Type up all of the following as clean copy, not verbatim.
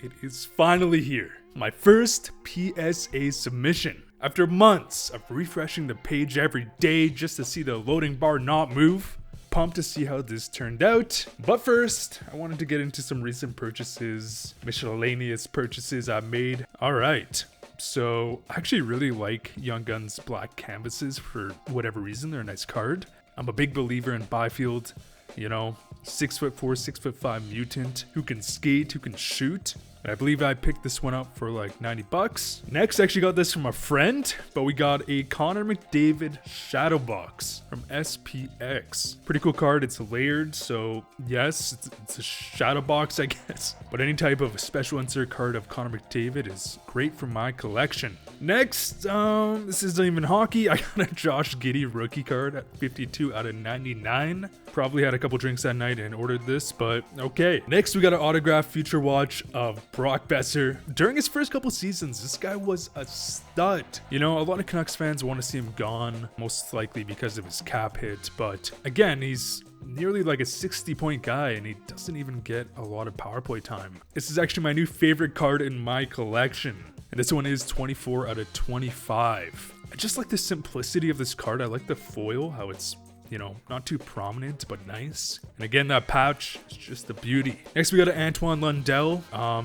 it is finally here. My first PSA submission. After months of refreshing the page every day just to see the loading bar not move, pumped to see how this turned out. But first, I wanted to get into some recent purchases, miscellaneous purchases I made. Alright, so I actually really like Young Gun's black canvases for whatever reason. They're a nice card. I'm a big believer in Byfield. You know, 6'4", 6'5" mutant who can skate, who can shoot. And I believe I picked this one up for like 90 bucks. Next, I actually got this from a friend, but we got a Connor McDavid Shadow Box from SPX. Pretty cool card. It's layered, so yes, it's a Shadow Box, I guess. But any type of special insert card of Connor McDavid is great for my collection. Next, this isn't even hockey. I got a Josh Giddey rookie card at 52 out of 99. Probably had a couple drinks that night and ordered this, but okay. Next, we got an autographed Future Watch of Brock Besser. During his first couple seasons, this guy was a stud. You know, a lot of Canucks fans want to see him gone, most likely because of his cap hit, but again, he's nearly like a 60-point guy and he doesn't even get a lot of power play time. This is actually my new favorite card in my collection, and this one is 24 out of 25. I just like the simplicity of this card. I like the foil, how it's, you know, not too prominent, but nice. And again, that pouch is just a beauty. Next, we got an Antoine Lundell,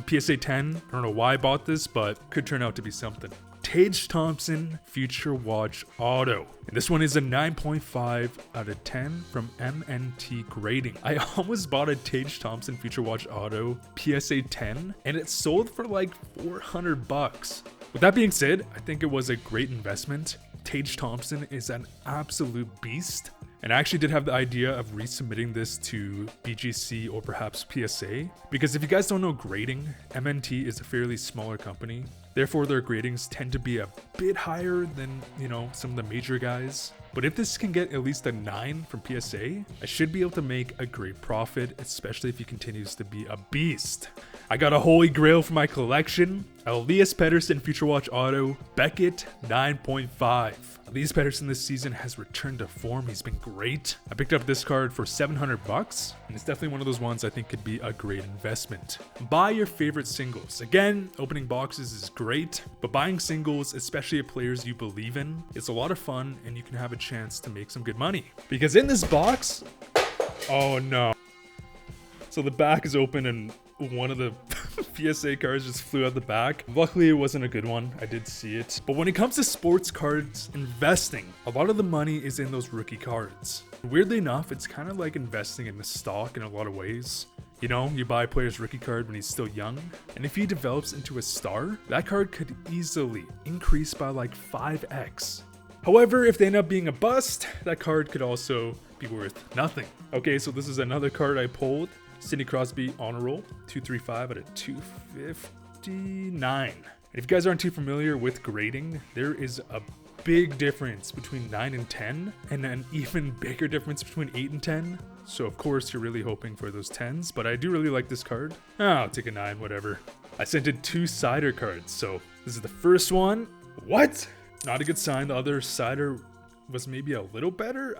PSA 10. I don't know why I bought this, but could turn out to be something. Tage Thompson Future Watch Auto. And this one is a 9.5 out of 10 from MNT Grading. I almost bought a Tage Thompson Future Watch Auto PSA 10, and it sold for like 400 bucks. With that being said, I think it was a great investment. Tage Thompson is an absolute beast. And I actually did have the idea of resubmitting this to BGC or perhaps PSA. Because if you guys don't know grading, MNT is a fairly smaller company. Therefore, their gradings tend to be a bit higher than, you know, some of the major guys. But if this can get at least a 9 from PSA, I should be able to make a great profit, especially if he continues to be a beast. I got a holy grail for my collection. Elias Pettersson Future Watch Auto, Beckett 9.5. Elias Pettersson this season has returned to form. He's been great. I picked up this card for 700 bucks, and it's definitely one of those ones I think could be a great investment. Buy your favorite singles. Again, opening boxes is great, but buying singles, especially of players you believe in, is a lot of fun, and you can have a chance to make some good money. Because in this box, oh no. So the back is open and one of the PSA cards just flew out the back. Luckily, it wasn't a good one. I did see it. But when it comes to sports cards investing, a lot of the money is in those rookie cards. Weirdly enough, it's kind of like investing in the stock in a lot of ways. You know, you buy a player's rookie card when he's still young, and if he develops into a star, that card could easily increase by like 5x. However, if they end up being a bust, that card could also be worth nothing. Okay, so this is another card I pulled. Sidney Crosby Honor Roll, 235 out of 259. And if you guys aren't too familiar with grading, there is a big difference between 9 and 10, and an even bigger difference between 8 and 10. So of course you're really hoping for those 10s, but I do really like this card. I'll take a 9, whatever. I sent in 2 cider cards, so this is the first one. What? Not a good sign. The other cider was maybe a little better.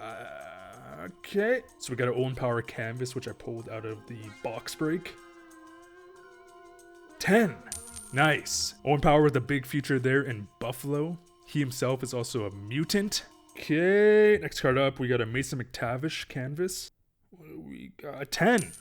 Okay, so we got our Owen Power canvas, which I pulled out of the box break. 10. Nice. Owen Power with a big future there in Buffalo. He himself is also a mutant. Okay, next card up, we got a Mason McTavish canvas. What do we got? 10.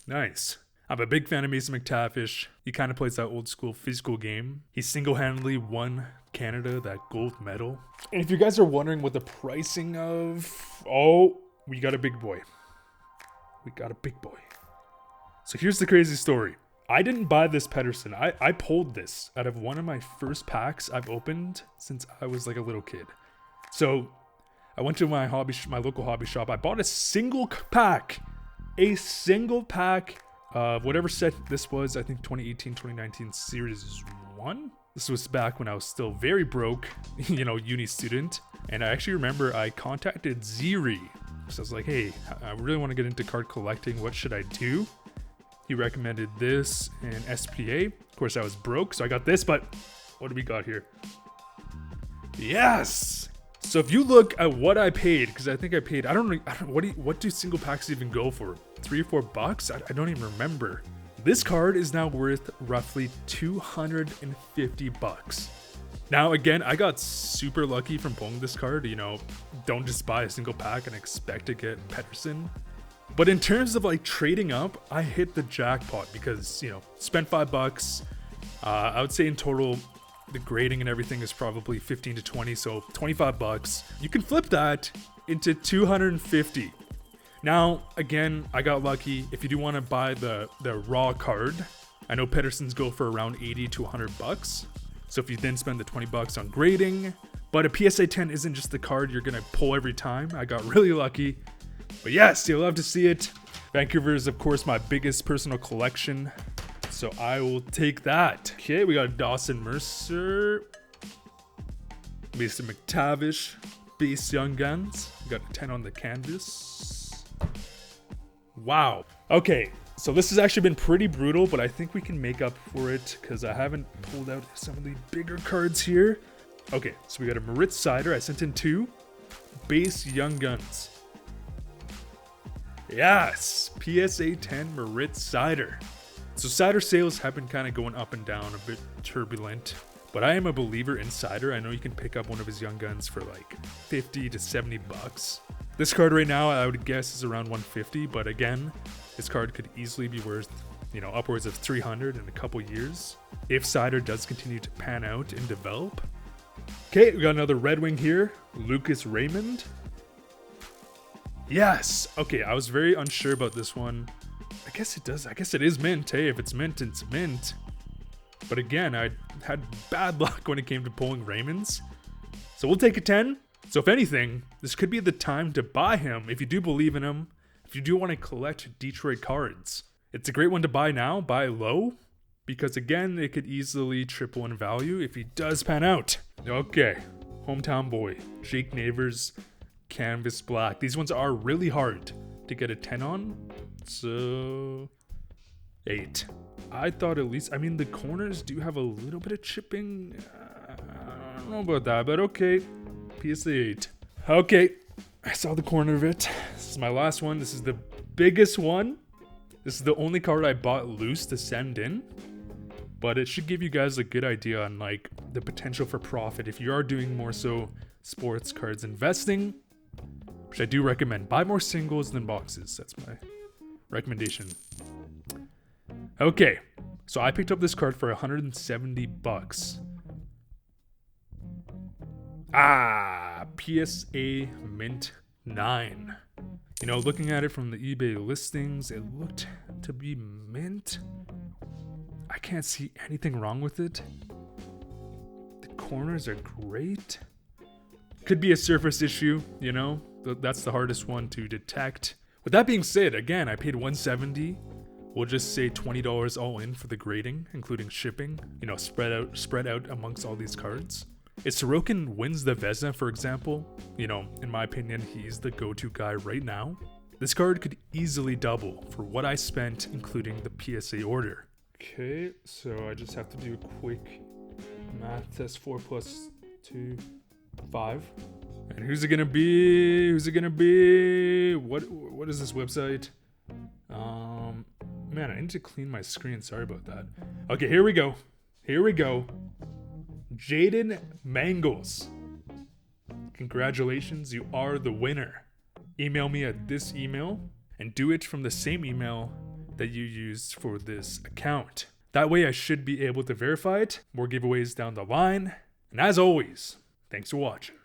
Nice. I'm a big fan of Mason McTavish. He kind of plays that old school physical game. He single-handedly won Canada that gold medal. And if you guys are wondering what the pricing of... Oh, we got a big boy. We got a big boy. So here's the crazy story. I didn't buy this Pettersson. I pulled this out of one of my first packs I've opened since I was like a little kid. So I went to my local hobby shop. I bought a single pack of whatever set this was. I think 2018, 2019 Series 1. This was back when I was still very broke, you know, uni student. And I actually remember I contacted Ziri. So I was like, hey, I really want to get into card collecting. What should I do? He recommended this and SPA. Of course, I was broke, so I got this, but what do we got here? Yes! So if you look at what I paid, because I think I paid, I don't know, what do single packs even go for? $3 or $4? I don't even remember. This card is now worth roughly 250 bucks. Now again, I got super lucky from pulling this card. You know, don't just buy a single pack and expect to get Pedersen. But in terms of like trading up, I hit the jackpot because, you know, spent $5. I would say in total, the grading and everything is probably 15 to 20, so 25 bucks. You can flip that into 250. Now, again, I got lucky. If you do want to buy the raw card, I know Pedersen's go for around 80 to 100 bucks. So if you then spend the 20 bucks on grading, but a PSA 10 isn't just the card you're going to pull every time. I got really lucky. But yes, you'll love to see it. Vancouver is, of course, my biggest personal collection. So I will take that. Okay, we got Dawson Mercer, Mason McTavish, base Young Guns. We got a 10 on the canvas. Wow. Okay, so this has actually been pretty brutal, but I think we can make up for it because I haven't pulled out some of the bigger cards here. Okay, so we got a Moritz Sider. I sent in 2. Base Young Guns. Yes, PSA 10 Moritz Sider. So Sider sales have been kind of going up and down, a bit turbulent. But I am a believer in Sider. I know you can pick up one of his Young Guns for like 50 to 70 bucks. This card right now, I would guess, is around 150. But again, this card could easily be worth, you know, upwards of 300 in a couple years if Sider does continue to pan out and develop. Okay, we got another Red Wing here, Lucas Raymond. Yes. Okay, I was very unsure about this one. I guess it does. I guess it is mint. Hey, if it's mint, it's mint. But again, I had bad luck when it came to pulling Raymonds. So we'll take a 10. So if anything, this could be the time to buy him if you do believe in him. If you do want to collect Detroit cards. It's a great one to buy now, buy low. Because again, it could easily triple in value if he does pan out. Okay, hometown boy, Jake Neighbors, Canvas Black. These ones are really hard to get a 10 on. So 8. I thought at least, I mean, the corners do have a little bit of chipping. I don't know about that, but okay. PSA 8. Okay, I saw the corner of it. This is my last one. This is the biggest one. This is the only card I bought loose to send in. But it should give you guys a good idea on like the potential for profit if you are doing more so sports cards investing, which I do recommend. Buy more singles than boxes. That's my recommendation. Okay, so I picked up this card for 170 bucks. PSA Mint 9. You know, looking at it from the eBay listings, it looked to be mint. I can't see anything wrong with it. The corners are great. Could be a surface issue, you know? That's the hardest one to detect. With that being said, again, I paid $170. We'll just say $20 all in for the grading, including shipping, you know, spread out amongst all these cards. If Sorokin wins the Vezina, for example, you know, in my opinion, he's the go-to guy right now. This card could easily double for what I spent, including the PSA order. Okay, so I just have to do a quick math test. 4 plus 2, 5. And who's it gonna be? Who's it gonna be? What is this website? Man, I need to clean my screen. Sorry about that. Okay, here we go. Jaden Mangles. Congratulations, you are the winner. Email me at this email and do it from the same email that you used for this account. That way I should be able to verify it. More giveaways down the line. And as always, thanks for watching.